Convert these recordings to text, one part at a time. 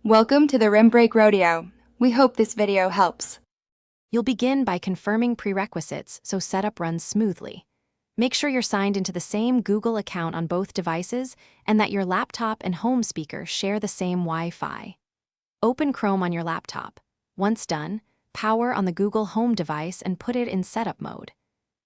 Welcome to the Rim Break Rodeo. We hope this video helps. You'll begin by confirming prerequisites so setup runs smoothly. Make sure you're signed into the same Google account on both devices and that your laptop and home speaker share the same Wi-Fi. Open Chrome on your laptop. Once done, power on the Google Home device and put it in setup mode.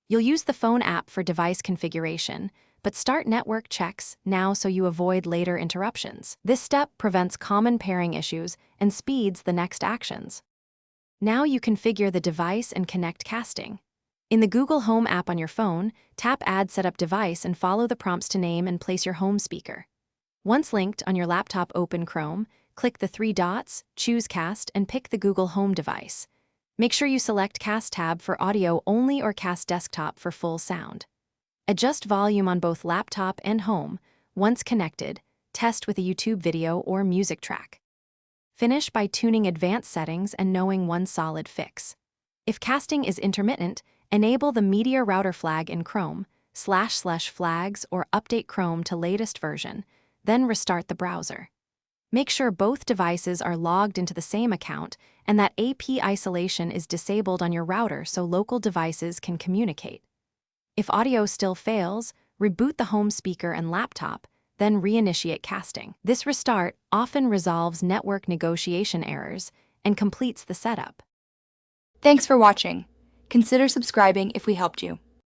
You'll use the phone app for device configuration, but start network checks now so you avoid later interruptions. This step prevents common pairing issues and speeds the next actions. Now you configure the device and connect casting. In the Google Home app on your phone, tap Add Setup Device and follow the prompts to name and place your home speaker. Once linked on your laptop, open Chrome, click the three dots, choose Cast, and pick the Google Home device. Make sure you select Cast tab for audio only or Cast Desktop for full sound. Adjust volume on both laptop and home. Once connected, test with a YouTube video or music track. Finish by tuning advanced settings and knowing one solid fix. If casting is intermittent, enable the Media Router flag in Chrome, //flags, or update Chrome to latest version, then restart the browser. Make sure both devices are logged into the same account and that AP isolation is disabled on your router so local devices can communicate. If audio still fails, reboot the home speaker and laptop, then reinitiate casting. This restart often resolves network negotiation errors and completes the setup. Thanks for watching. Consider subscribing if we helped you.